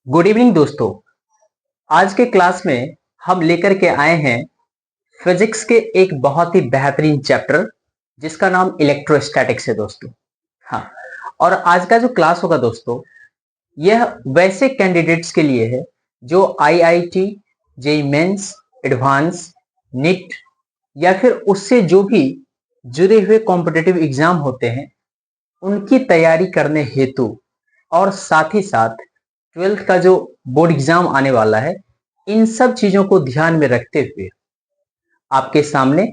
Good evening दोस्तों। आज के क्लास में हम लेकर के आए हैं फिजिक्स के एक बहुत ही बेहतरीन चैप्टर जिसका नाम इलेक्ट्रोस्टैटिक्स है दोस्तों। हाँ, और आज का जो क्लास होगा दोस्तों, यह वैसे कैंडिडेट्स के लिए है जो IIT, JEE mains, advanced, NEET या फिर उससे जो भी जुड़े हुए कॉम्पिटिटिव एग्जाम होते हैं उनकी तैयारी करने हेतु और साथ ही साथ 12th का जो बोर्ड एग्जाम आने वाला है, इन सब चीजों को ध्यान में रखते हुए आपके सामने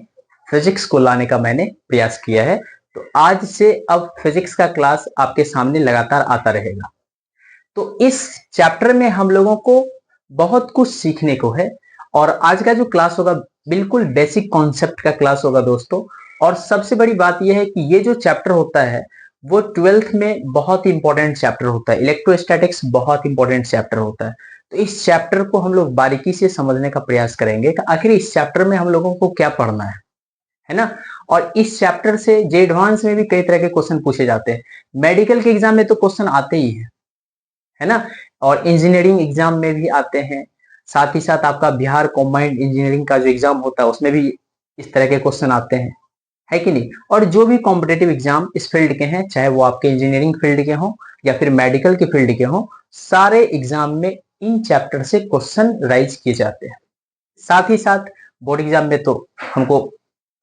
फिजिक्स को लाने का मैंने प्रयास किया है। तो आज से अब फिजिक्स का क्लास आपके सामने लगातार आता रहेगा। तो इस चैप्टर में हम लोगों को बहुत कुछ सीखने को है और आज का जो क्लास होगा बिल्कुल बेसिक कॉन्सेप्ट का क्लास होगा दोस्तों। और सबसे बड़ी बात यह है कि ये जो चैप्टर होता है वो 12th में बहुत ही इंपॉर्टेंट चैप्टर होता है। इलेक्ट्रोस्टैटिक्स बहुत इंपॉर्टेंट चैप्टर होता है। तो इस चैप्टर को हम लोग बारीकी से समझने का प्रयास करेंगे कि आखिर इस चैप्टर में हम लोगों को क्या पढ़ना है ना। और इस चैप्टर से जे एडवांस में भी कई तरह के क्वेश्चन पूछे जाते हैं। मेडिकल के एग्जाम में तो क्वेश्चन आते ही है ना, और इंजीनियरिंग एग्जाम में भी आते हैं। साथ ही साथ आपका बिहार कॉम्बाइंड इंजीनियरिंग का जो एग्जाम होता है उसमें भी इस तरह के क्वेश्चन आते हैं, है कि नहीं। और जो भी कॉम्पिटेटिव एग्जाम इस फील्ड के हैं, चाहे वो आपके इंजीनियरिंग फील्ड के हों या फिर मेडिकल के फील्ड के हों, सारे एग्जाम में इन चैप्टर से क्वेश्चन राइज किए जाते हैं। साथ ही साथ बोर्ड एग्जाम में तो हमको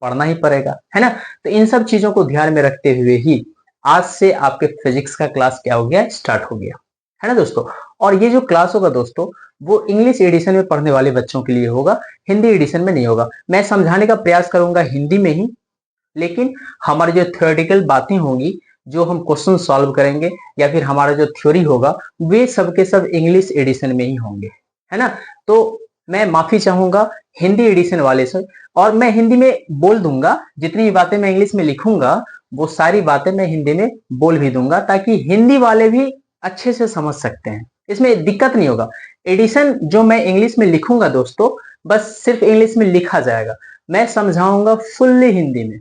पढ़ना ही पड़ेगा, है ना। तो इन सब चीजों को ध्यान में रखते हुए ही आज से आपके फिजिक्स का क्लास क्या हो गया, स्टार्ट हो गया, है ना दोस्तों। और ये जो क्लास होगा दोस्तों वो इंग्लिश एडिशन में पढ़ने वाले बच्चों के लिए होगा, हिंदी एडिशन में नहीं होगा। मैं समझाने का प्रयास करूंगा हिंदी में ही, लेकिन हमारी जो थ्योरेटिकल बातें होंगी, जो हम क्वेश्चन सॉल्व करेंगे या फिर हमारा जो थ्योरी होगा, वे सब के सब इंग्लिश एडिशन में ही होंगे, है ना। तो मैं माफी चाहूंगा हिंदी एडिशन वाले से, और मैं हिंदी में बोल दूंगा। जितनी बातें मैं इंग्लिश में लिखूंगा वो सारी बातें मैं हिंदी में बोल भी दूंगा, ताकि हिंदी वाले भी अच्छे से समझ सकते हैं। इसमें दिक्कत नहीं होगा। एडिशन जो मैं इंग्लिश में लिखूंगा दोस्तों, बस सिर्फ इंग्लिश में लिखा जाएगा, मैं समझाऊंगा फुल्ली हिंदी में।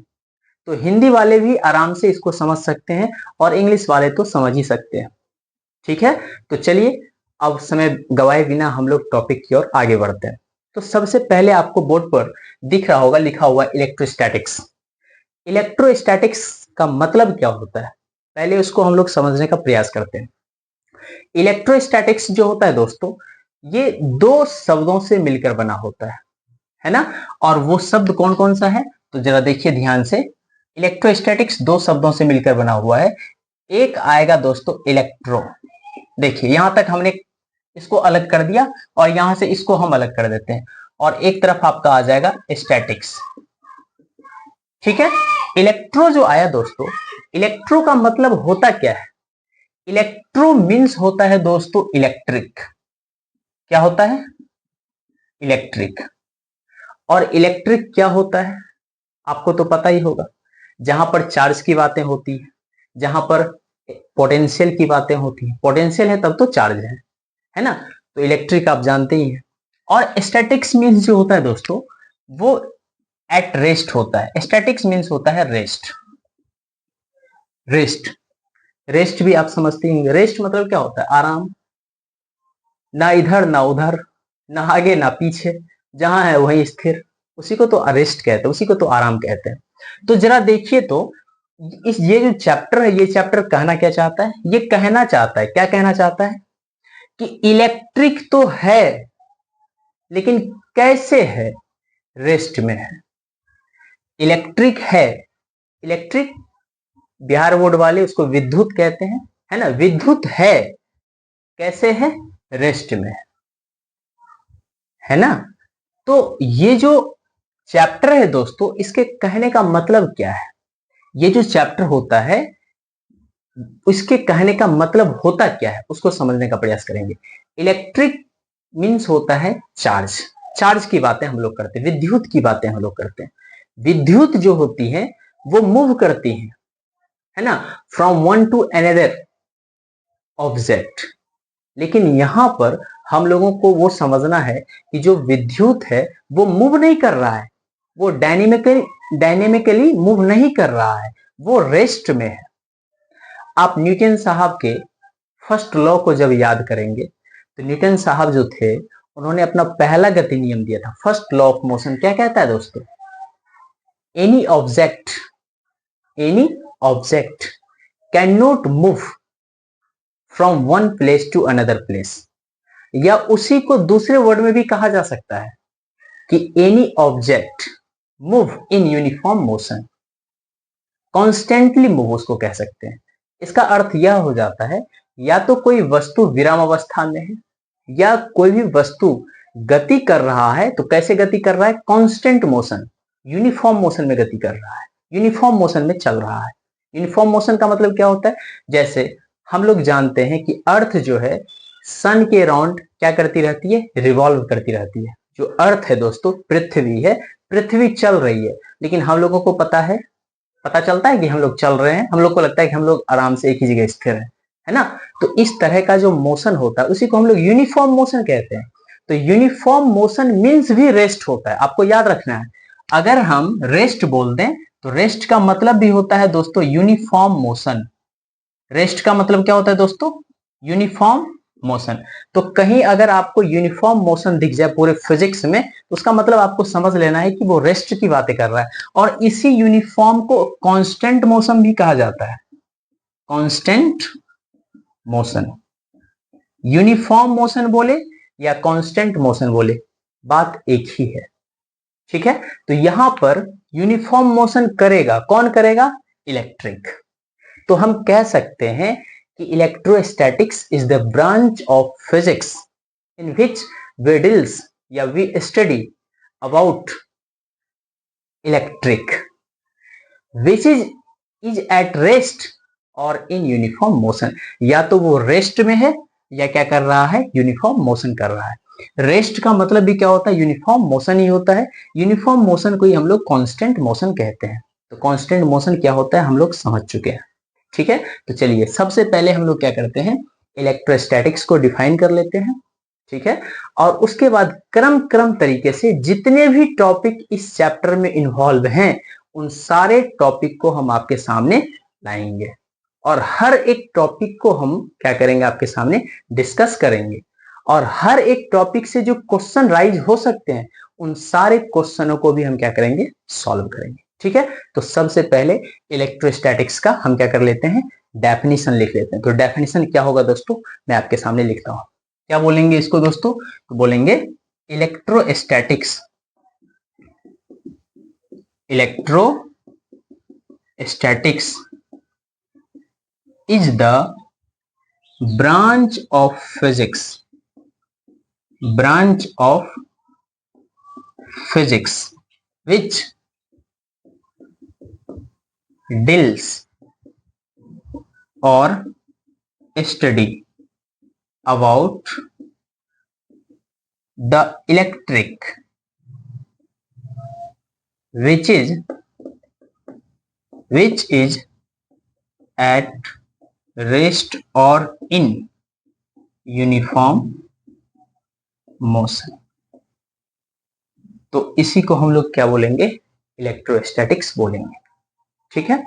तो हिंदी वाले भी आराम से इसको समझ सकते हैं और इंग्लिश वाले तो समझ ही सकते हैं, ठीक है। तो चलिए अब समय गवाए बिना हम लोग टॉपिक की ओर आगे बढ़ते हैं। तो सबसे पहले आपको बोर्ड पर दिख रहा होगा लिखा हुआ इलेक्ट्रोस्टैटिक्स। इलेक्ट्रोस्टैटिक्स का मतलब क्या होता है, पहले उसको हम लोग समझने का प्रयास करते हैं। इलेक्ट्रोस्टैटिक्स जो होता है दोस्तों, ये दो शब्दों से मिलकर बना होता है ना। और वो शब्द कौन कौन सा है, तो जरा देखिए ध्यान से। इलेक्ट्रोस्टैटिक्स दो शब्दों से मिलकर बना हुआ है। एक आएगा दोस्तों इलेक्ट्रो, देखिए यहां तक हमने इसको अलग कर दिया और यहां से इसको हम अलग कर देते हैं, और एक तरफ आपका आ जाएगा स्टैटिक्स, ठीक है। इलेक्ट्रो जो आया दोस्तों, इलेक्ट्रो का मतलब होता क्या है। इलेक्ट्रो मीन्स होता है दोस्तों इलेक्ट्रिक। क्या होता है, इलेक्ट्रिक। और इलेक्ट्रिक क्या होता है आपको तो पता ही होगा, जहां पर चार्ज की बातें होती है, जहां पर पोटेंशियल की बातें होती है। पोटेंशियल है तब तो चार्ज है ना। तो इलेक्ट्रिक आप जानते ही हैं। और स्टैटिक्स मीन्स जो होता है दोस्तों, वो एट रेस्ट होता है। स्टैटिक्स मीन्स होता है रेस्ट। रेस्ट, रेस्ट भी आप समझते हैं। रेस्ट मतलब क्या होता है, आराम। ना इधर ना उधर, ना आगे ना पीछे, जहां है वहीं स्थिर, उसी को तो रेस्ट कहते हैं, उसी को तो आराम कहते हैं। तो जरा देखिए तो इस ये जो चैप्टर है, ये चैप्टर कहना क्या चाहता है, ये कहना चाहता है, क्या कहना चाहता है कि इलेक्ट्रिक तो है लेकिन कैसे है, रेस्ट में है। इलेक्ट्रिक है, इलेक्ट्रिक बिहार बोर्ड वाले उसको विद्युत कहते हैं, है ना। विद्युत है, कैसे है, रेस्ट में है ना। तो ये जो चैप्टर है दोस्तों, इसके कहने का मतलब क्या है। ये जो चैप्टर होता है उसके कहने का मतलब होता क्या है उसको समझने का प्रयास करेंगे। इलेक्ट्रिक मीन्स होता है चार्ज। चार्ज की बातें हम लोग करते हैं, विद्युत की बातें हम लोग करते हैं। विद्युत जो होती है वो मूव करती है ना, from one two another object. लेकिन यहां पर हम लोगों को वो समझना है कि जो विद्युत है वो मूव नहीं कर रहा है, वो डायनेमिकली मूव नहीं कर रहा है, वो रेस्ट में है। आप न्यूटन साहब के फर्स्ट लॉ को जब याद करेंगे तो न्यूटन साहब जो थे उन्होंने अपना पहला गति नियम दिया था, फर्स्ट लॉ ऑफ मोशन। क्या कहता है दोस्तों? Any object can not move from one place to another place, या उसी को दूसरे वर्ड में भी कहा जा सकता है कि any object move in uniform motion, constantly move उसको कह सकते हैं। इसका अर्थ यह हो जाता है या तो कोई वस्तु विराम अवस्था में है या कोई भी वस्तु गति कर रहा है, तो कैसे गति कर रहा है? कांस्टेंट मोशन, यूनिफॉर्म मोशन में गति कर रहा है, यूनिफॉर्म मोशन में चल रहा है। यूनिफॉर्म मोशन का मतलब क्या होता है? जैसे हम लोग जानते हैं कि अर्थ जो है सन के अराउंड क्या करती रहती है? रिवॉल्व करती रहती है। जो अर्थ है दोस्तों, पृथ्वी है, पृथ्वी चल रही है, लेकिन हम लोगों को पता चलता है कि हम लोग चल रहे हैं, हम लोग को लगता है कि हम लोग आराम से एक ही जगह स्थिर है ना? तो इस तरह का जो मोशन होता है उसी को हम लोग यूनिफॉर्म मोशन कहते हैं। तो यूनिफॉर्म मोशन मीन्स भी रेस्ट होता है, आपको याद रखना है। अगर हम रेस्ट बोल दें तो रेस्ट का मतलब भी होता है दोस्तों यूनिफॉर्म मोशन। रेस्ट का मतलब क्या होता है दोस्तों? Uniform motion. तो कहीं अगर आपको यूनिफॉर्म मोशन दिख जाए पूरे फिजिक्स में, तो उसका मतलब आपको समझ लेना है कि वो रेस्ट की बातें कर रहा है। और इसी यूनिफॉर्म को कांस्टेंट मोशन भी कहा जाता है, कांस्टेंट मोशन। यूनिफॉर्म मोशन बोले या कांस्टेंट मोशन बोले, बात एक ही है, ठीक है? तो यहां पर यूनिफॉर्म मोशन करेगा कौन? करेगा इलेक्ट्रिक। तो हम कह सकते हैं कि electrostatics is the branch of physics in which we deals या we study about electric which is at rest और इन यूनिफॉर्म मोशन। या तो वो रेस्ट में है या क्या कर रहा है? यूनिफॉर्म मोशन कर रहा है। रेस्ट का मतलब भी क्या होता है? यूनिफॉर्म मोशन ही होता है। यूनिफॉर्म मोशन को ही हम लोग कांस्टेंट मोशन कहते हैं। तो कांस्टेंट मोशन क्या होता है हम लोग समझ चुके हैं, ठीक है? तो चलिए सबसे पहले हम लोग क्या करते हैं? इलेक्ट्रोस्टैटिक्स को डिफाइन कर लेते हैं, ठीक है? और उसके बाद क्रम तरीके से जितने भी टॉपिक इस चैप्टर में इन्वॉल्व हैं उन सारे टॉपिक को हम आपके सामने लाएंगे और हर एक टॉपिक को हम क्या करेंगे? आपके सामने डिस्कस करेंगे। और हर एक टॉपिक से जो क्वेश्चन राइज हो सकते हैं उन सारे क्वेश्चनों को भी हम क्या करेंगे? सॉल्व करेंगे, ठीक है? तो सबसे पहले इलेक्ट्रोस्टैटिक्स का हम क्या कर लेते हैं? डेफिनेशन लिख लेते हैं। तो डेफिनेशन क्या होगा दोस्तों? मैं आपके सामने लिखता हूं। क्या बोलेंगे इसको दोस्तों? तो बोलेंगे electrostatics is the branch of physics which deals or study about the electric which is at rest or in uniform motion. तो इसी को हम लोग क्या बोलेंगे? इलेक्ट्रोस्टैटिक्स बोलेंगे, ठीक है?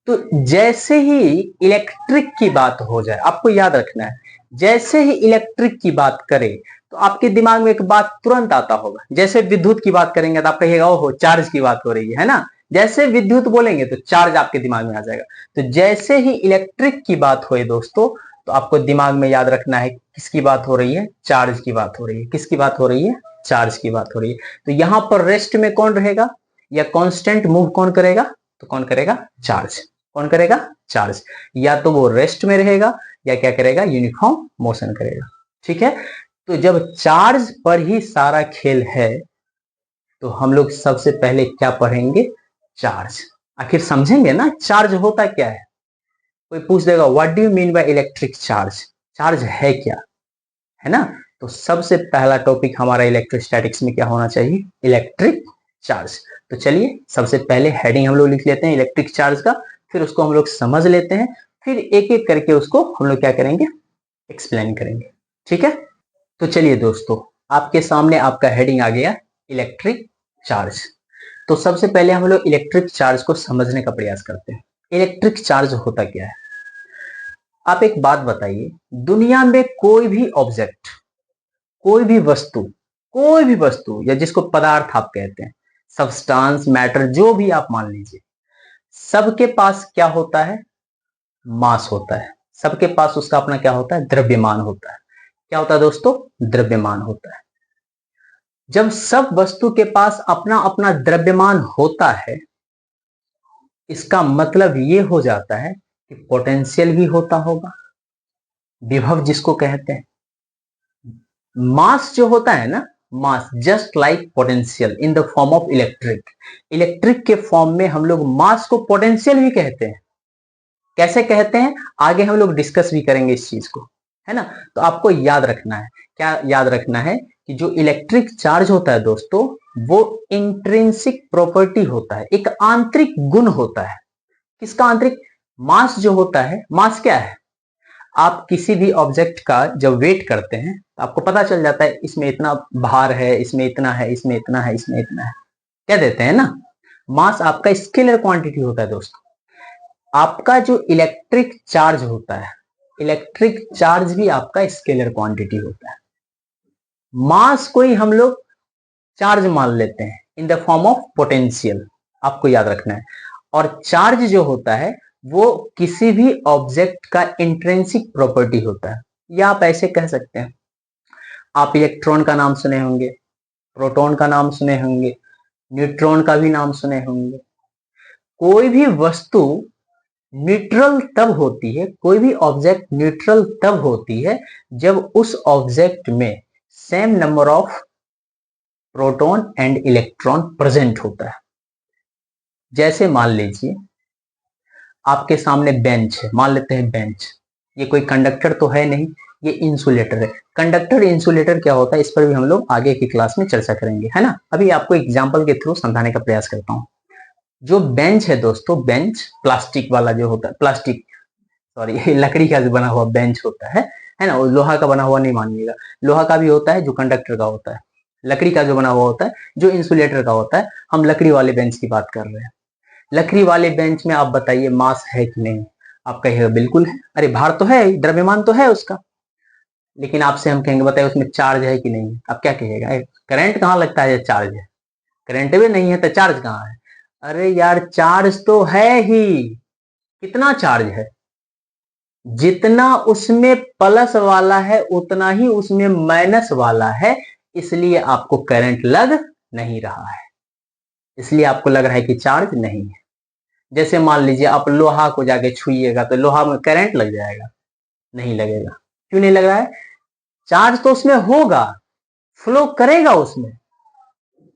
तो जैसे ही इलेक्ट्रिक की बात हो जाए, आपको याद रखना है, जैसे ही इलेक्ट्रिक की बात करें तो आपके दिमाग में एक बात तुरंत आता होगा। जैसे विद्युत की बात करेंगे तो आप कहिएगा ओहो चार्ज की बात हो रही है ना? जैसे विद्युत बोलेंगे तो चार्ज आपके दिमाग में आ जाएगा। तो जैसे ही इलेक्ट्रिक की बात हुई दोस्तों तो आपको दिमाग में याद रखना है किसकी बात हो रही है? चार्ज की बात हो रही है। किसकी बात हो रही है? चार्ज की बात हो रही है। तो यहां पर रेस्ट में कौन रहेगा या कांस्टेंट मूव कौन करेगा? तो कौन करेगा? चार्ज। कौन करेगा? चार्ज। या तो वो रेस्ट में रहेगा या क्या करेगा? यूनिफॉर्म मोशन करेगा, ठीक है? तो जब चार्ज पर ही सारा खेल है तो हम लोग सबसे पहले क्या पढ़ेंगे? चार्ज। आखिर समझेंगे ना चार्ज होता क्या है? कोई पूछ देगा what do you mean by electric charge? Charge है क्या, है ना? तो सबसे पहला टॉपिक हमारा इलेक्ट्रोस्टैटिक्स में क्या होना चाहिए? Electric charge. तो चलिए सबसे पहले हेडिंग हम लोग लिख लेते हैं इलेक्ट्रिक चार्ज का, फिर उसको हम लोग समझ लेते हैं, फिर एक एक करके उसको हम लोग क्या करेंगे? एक्सप्लेन करेंगे, ठीक है? तो चलिए दोस्तों आपके सामने आपका हेडिंग आ गया इलेक्ट्रिक चार्ज। तो सबसे पहले हम लोग इलेक्ट्रिक चार्ज को समझने का प्रयास करते हैं। इलेक्ट्रिक चार्ज होता क्या है? आप एक बात बताइए, दुनिया में कोई भी ऑब्जेक्ट, कोई भी वस्तु, कोई भी वस्तु या जिसको पदार्थ आप कहते हैं, सब्सटेंस, मैटर, जो भी आप मान लीजिए, सबके पास क्या होता है? मास होता है। सबके पास उसका अपना क्या होता है? द्रव्यमान होता है। क्या होता है दोस्तों? द्रव्यमान होता है। जब सब वस्तु के पास अपना अपना द्रव्यमान होता है, इसका मतलब ये हो जाता है कि पोटेंशियल भी होता होगा, विभव जिसको कहते हैं। मास जो होता है ना, mass just like potential in the form of electric, electric के फॉर्म में हम लोग मास को पोटेंशियल भी कहते हैं। कैसे कहते हैं आगे हम लोग डिस्कस भी करेंगे इस चीज को, है ना। तो आपको याद रखना है, क्या याद रखना है कि जो इलेक्ट्रिक चार्ज होता है दोस्तों, वो इंट्रिंसिक प्रॉपर्टी होता है, एक आंतरिक गुण होता है। किसका आंतरिक? मास जो होता है, मास क्या है? आप किसी भी ऑब्जेक्ट का जब वेट करते हैं तो आपको पता चल जाता है इसमें इतना भार है, इसमें इतना है, इसमें इतना है, इसमें इतना है, क्या देते हैं ना। मास आपका स्केलर क्वांटिटी होता है दोस्तों। आपका जो इलेक्ट्रिक चार्ज होता है, इलेक्ट्रिक चार्ज भी आपका स्केलर क्वांटिटी होता है। मास को ही हम लोग चार्ज मान लेते हैं इन द फॉर्म ऑफ पोटेंशियल, आपको याद रखना है। और चार्ज जो होता है वो किसी भी ऑब्जेक्ट का इंट्रिंसिक प्रॉपर्टी होता है, या आप ऐसे कह सकते हैं, आप इलेक्ट्रॉन का नाम सुने होंगे, प्रोटॉन का नाम सुने होंगे, न्यूट्रॉन का भी नाम सुने होंगे। कोई भी वस्तु न्यूट्रल तब होती है, कोई भी ऑब्जेक्ट न्यूट्रल तब होती है जब उस ऑब्जेक्ट में same number of proton and electron present होता है। जैसे मान लीजिए आपके सामने बेंच है, मान लेते हैं बेंच, ये कोई कंडक्टर तो है नहीं, ये इंसुलेटर है। कंडक्टर इंसुलेटर क्या होता है इस पर भी हम लोग आगे की क्लास में चर्चा करेंगे, है ना। अभी आपको एग्जांपल के थ्रू समझाने का प्रयास करता हूं। जो बेंच है दोस्तों, बेंच प्लास्टिक वाला जो होता है, प्लास्टिक सॉरी लकड़ी का जो बना हुआ बेंच होता है ना। वो लोहा का बना हुआ नहीं मानिएगा, लोहा का भी होता है जो कंडक्टर का होता है, लकड़ी का जो बना हुआ होता है जो इंसुलेटर का होता है। हम लकड़ी वाले बेंच की बात कर रहे हैं। लकड़ी वाले बेंच में आप बताइए मास है कि नहीं? आप कहिएगा बिल्कुल है, अरे भार तो है, द्रव्यमान तो है उसका। लेकिन आपसे हम कहेंगे बताइए उसमें चार्ज है कि नहीं? आप क्या कहिएगा? करंट कहाँ लगता है? चार्ज है। करंट भी नहीं है तो चार्ज कहाँ है? अरे यार चार्ज तो है ही। कितना चार्ज है? जितना उसमें प्लस वाला है उतना ही उसमें माइनस वाला है, इसलिए आपको करंट लग नहीं रहा है, इसलिए आपको लग रहा है कि चार्ज नहीं है। जैसे मान लीजिए आप लोहा को जाके छुइएगा तो लोहा में करंट लग जाएगा? नहीं लगेगा। क्यों नहीं लग रहा है? चार्ज तो उसमें होगा, फ्लो करेगा उसमें,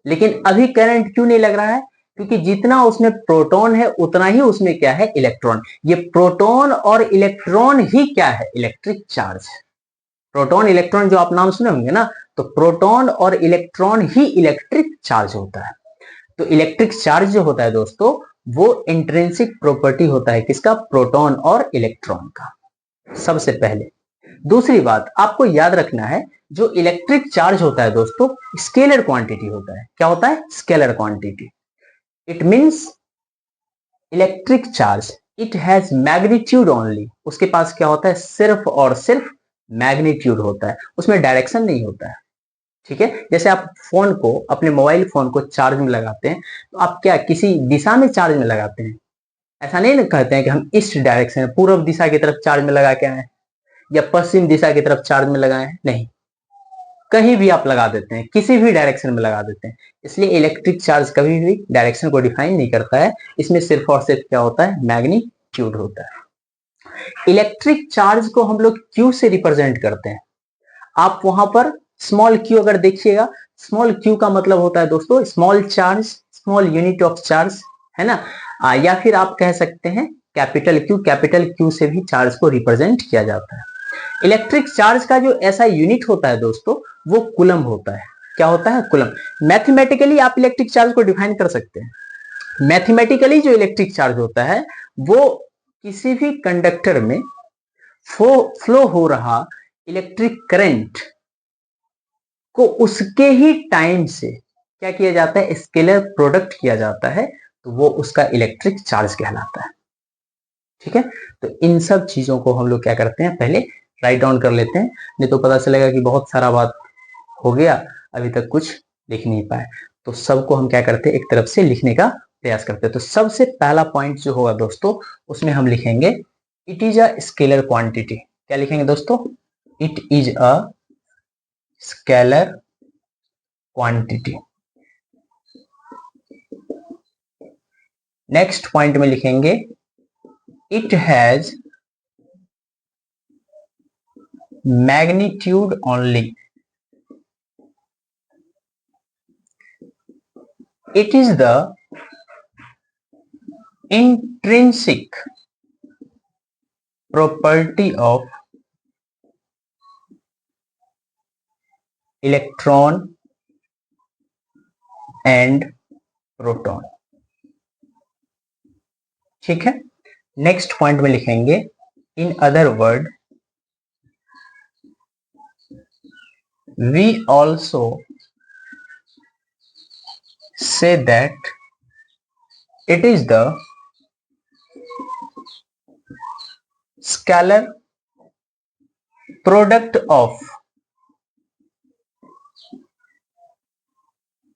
लेकिन अभी करंट क्यों नहीं लग रहा है? क्योंकि जितना उसमें प्रोटॉन है उतना ही उसमें क्या है? इलेक्ट्रॉन। ये प्रोटॉन और इलेक्ट्रॉन ही क्या है? Electric charge. प्रोटॉन इलेक्ट्रॉन जो आप नाम सुने होंगे ना, तो प्रोटॉन और इलेक्ट्रॉन ही इलेक्ट्रिक चार्ज होता है। तो इलेक्ट्रिक चार्ज जो होता है दोस्तों, वो इंट्रिंसिक प्रॉपर्टी होता है किसका? प्रोटॉन और इलेक्ट्रॉन का, सबसे पहले। दूसरी बात आपको याद रखना है, जो इलेक्ट्रिक चार्ज होता है दोस्तों, स्केलर क्वांटिटी होता है। क्या होता है? Scalar quantity. It means electric charge it has magnitude only. उसके पास क्या होता है? सिर्फ और सिर्फ मैग्नीट्यूड होता है, उसमें डायरेक्शन नहीं होता है। ठीक है। जैसे आप फोन को, अपने मोबाइल फोन को चार्ज में लगाते हैं तो आप क्या किसी दिशा में चार्ज में लगाते हैं? ऐसा नहीं ना कहते हैं कि हम ईस्ट डायरेक्शन पूर्व दिशा की तरफ चार्ज में लगा के आए या पश्चिम दिशा की तरफ चार्ज में लगाए हैं, नहीं, कहीं भी आप लगा देते हैं, किसी भी डायरेक्शन में लगा देते हैं। इसलिए इलेक्ट्रिक चार्ज कभी भी डायरेक्शन को डिफाइन नहीं करता है, इसमें सिर्फ और सिर्फ क्या होता है? मैग्नीट्यूड होता है। इलेक्ट्रिक चार्ज को हम लोग क्यू से रिप्रेजेंट करते हैं। आप वहां पर स्मॉल क्यू अगर देखिएगा, स्मॉल क्यू का मतलब होता है दोस्तों small charge, small unit of charge, है ना। या फिर आप कह सकते हैं कैपिटल क्यू, कैपिटल क्यू से भी चार्ज को रिप्रेजेंट किया जाता है। इलेक्ट्रिक चार्ज का जो ऐसा यूनिट होता है दोस्तों, वो कूलम होता है। क्या होता है? कूलम। मैथमेटिकली आप इलेक्ट्रिक चार्ज को डिफाइन कर सकते हैं। मैथमेटिकली जो इलेक्ट्रिक चार्ज होता है वो किसी भी कंडक्टर में फ्लो हो रहा इलेक्ट्रिक करंट को उसके ही टाइम से क्या किया जाता है? स्केलर प्रोडक्ट किया जाता है, तो वो उसका इलेक्ट्रिक चार्ज कहलाता है। ठीक है, तो इन सब चीजों को हम लोग क्या करते हैं, पहले राइट डाउन कर लेते हैं, नहीं तो पता चलेगा कि बहुत सारा बात हो गया, अभी तक कुछ लिख नहीं पाए। तो सबको हम क्या करते हैं, एक तरफ से लिखने का प्रयास करते हैं। तो सबसे पहला पॉइंट जो होगा दोस्तों, उसमें हम लिखेंगे it is a scalar quantity. क्या लिखेंगे दोस्तों, it is a scalar quantity. Next point में लिखेंगे it has magnitude only. It is the intrinsic property of electron and proton। ठीक है, नेक्स्ट पॉइंट में लिखेंगे in other word we also say that it is the scalar product of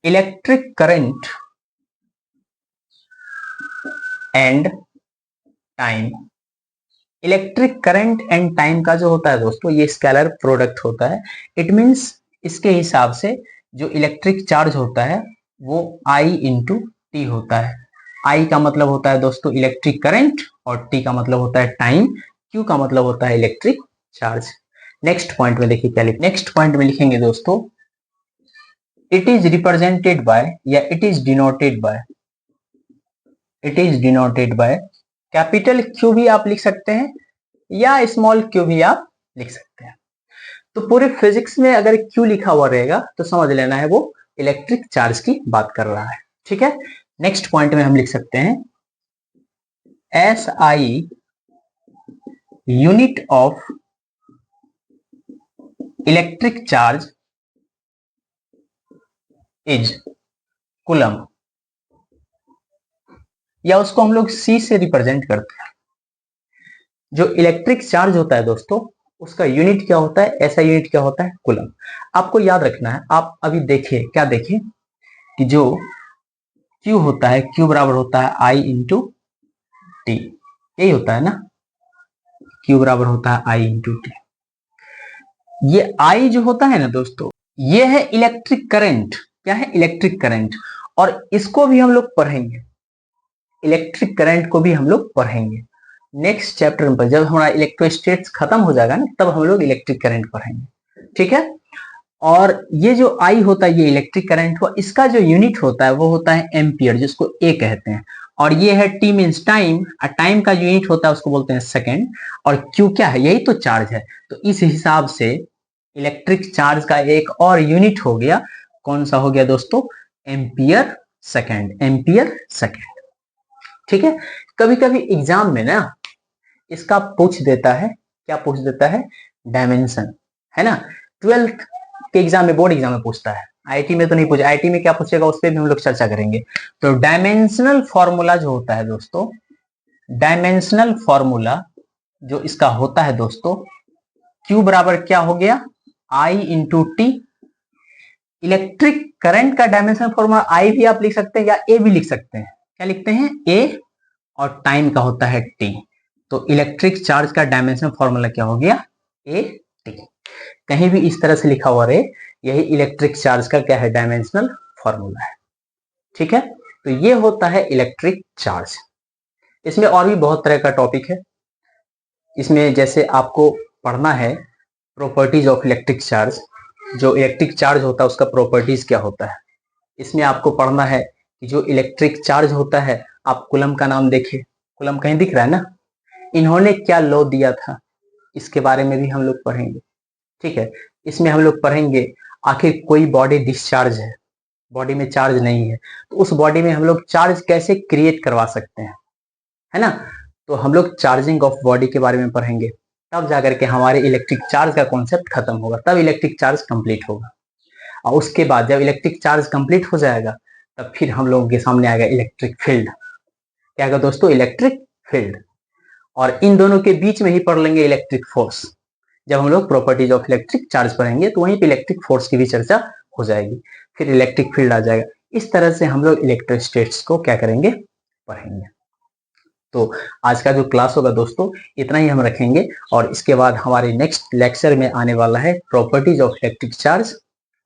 electric current and time। Electric current and time का जो होता है दोस्तों, ये स्केलर प्रोडक्ट होता है। इट मींस इसके हिसाब से जो इलेक्ट्रिक चार्ज होता है वो I इंटू टी होता है। I का मतलब होता है दोस्तों इलेक्ट्रिक करंट और T का मतलब होता है टाइम, Q का मतलब होता है इलेक्ट्रिक चार्ज। नेक्स्ट पॉइंट में देखिए क्या लिख, नेक्स्ट पॉइंट में लिखेंगे दोस्तों इट इज रिप्रेजेंटेड बाय या it is denoted by, it is denoted by capital Q भी आप लिख सकते हैं या स्मॉल q भी आप लिख सकते हैं। तो पूरे फिजिक्स में अगर Q लिखा हुआ रहेगा तो समझ लेना है वो इलेक्ट्रिक चार्ज की बात कर रहा है। ठीक है, नेक्स्ट पॉइंट में हम लिख सकते हैं SI unit of electric charge is coulomb, या उसको हम लोग C से रिप्रेजेंट करते हैं। जो इलेक्ट्रिक चार्ज होता है दोस्तों उसका यूनिट क्या होता है, ऐसा यूनिट क्या होता है, कूलम। आपको याद रखना है, आप अभी देखिए, क्या देखिए कि जो Q होता है, Q बराबर होता है I इंटू टी, यही होता है ना, Q बराबर होता है I इंटू टी। ये I जो होता है ना दोस्तों, ये है इलेक्ट्रिक करंट। क्या है, इलेक्ट्रिक करंट। और इसको भी हम लोग पढ़ेंगे, इलेक्ट्रिक करंट को भी हम लोग पढ़ेंगे नेक्स्ट चैप्टर में। जब हमारा इलेक्ट्रोस्टैटिक्स खत्म हो जाएगा ना, तब हम लोग इलेक्ट्रिक करंट पढ़ेंगे। ठीक है, और ये जो I होता है ये इलेक्ट्रिक करंट हुआ, इसका जो यूनिट होता है वो होता है एम्पियर, जिसको A कहते हैं। और ये है T मींस टाइम, और टाइम का यूनिट होता है उसको बोलते हैं सेकंड। और Q क्या है, यही तो चार्ज है। तो इस हिसाब से इलेक्ट्रिक चार्ज का एक और यूनिट हो गया, कौन सा हो गया दोस्तों, एम्पियर सेकंड, एम्पियर सेकंड। ठीक है, कभी कभी एग्जाम में ना इसका पूछ देता है, क्या पूछ देता है, डायमेंशन, है ना। 12th के एग्जाम में, बोर्ड एग्जाम में पूछता है, आईटी में तो नहीं पूछा। आईटी में क्या पूछेगा उस पर भी हम लोग चर्चा करेंगे। तो डायमेंशनल फॉर्मूला जो होता है दोस्तों, डायमेंशनल फॉर्मूला जो इसका होता है दोस्तों, Q बराबर क्या हो गया, I into T. Electric current का डायमेंशनल फॉर्मूला I भी आप लिख सकते हैं या A भी लिख सकते हैं। क्या लिखते हैं, A, और टाइम का होता है T। तो इलेक्ट्रिक चार्ज का डायमेंशनल फॉर्मूला क्या हो गया, A T। कहीं भी इस तरह से लिखा हुआ रहे, यही इलेक्ट्रिक चार्ज का क्या है, डायमेंशनल फॉर्मूला है। ठीक है, तो ये होता है इलेक्ट्रिक चार्ज। इसमें और भी बहुत तरह का टॉपिक है। इसमें जैसे आपको पढ़ना है प्रॉपर्टीज ऑफ इलेक्ट्रिक चार्ज, जो इलेक्ट्रिक चार्ज होता है उसका प्रॉपर्टीज क्या होता है। इसमें आपको पढ़ना है कि जो इलेक्ट्रिक चार्ज होता है, आप कूलम का नाम देखिए, कूलम कहीं दिख रहा है ना, इन्होंने क्या लॉ दिया था, इसके बारे में भी हम लोग पढ़ेंगे। ठीक है, इसमें हम लोग पढ़ेंगे आखिर कोई बॉडी डिस्चार्ज है, बॉडी में चार्ज नहीं है, तो उस बॉडी में हम लोग चार्ज कैसे क्रिएट करवा सकते हैं, है ना। तो हम लोग चार्जिंग ऑफ बॉडी के बारे में पढ़ेंगे, तब जाकर के हमारे इलेक्ट्रिक चार्ज का कॉन्सेप्ट खत्म होगा, तब इलेक्ट्रिक चार्ज कंप्लीट होगा। और उसके बाद जब इलेक्ट्रिक चार्ज कंप्लीट हो जाएगा, तब फिर हम लोगों के सामने आएगा इलेक्ट्रिक फील्ड। क्या आएगा दोस्तों, इलेक्ट्रिक फील्ड। और इन दोनों के बीच में ही पढ़ लेंगे इलेक्ट्रिक फोर्स। जब हम लोग प्रॉपर्टीज ऑफ इलेक्ट्रिक चार्ज पढ़ेंगे तो वहीं पे इलेक्ट्रिक फोर्स की भी चर्चा हो जाएगी, फिर इलेक्ट्रिक फील्ड आ जाएगा। इस तरह से हम लोग इलेक्ट्रोस्टैटिक्स को क्या करेंगे, पढ़ेंगे। तो आज का जो क्लास होगा दोस्तों इतना ही हम रखेंगे, और इसके बाद हमारे नेक्स्ट लेक्चर में आने वाला है प्रॉपर्टीज ऑफ इलेक्ट्रिक चार्ज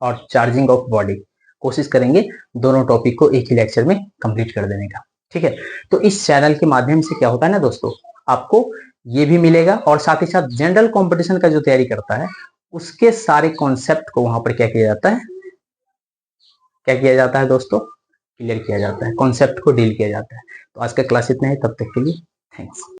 और चार्जिंग ऑफ बॉडी। कोशिश करेंगे दोनों टॉपिक को एक ही लेक्चर में कंप्लीट कर देने का, ठीक है। तो इस चैनल के माध्यम से क्या होता है ना दोस्तों, आपको ये भी मिलेगा, और साथ ही साथ जनरल कंपटीशन का जो तैयारी करता है उसके सारे कॉन्सेप्ट को वहां पर क्या किया जाता है, क्या किया जाता है दोस्तों, क्लियर किया जाता है, कॉन्सेप्ट को डील किया जाता है। तो आज का क्लास इतना है, तब तक के लिए थैंक्स।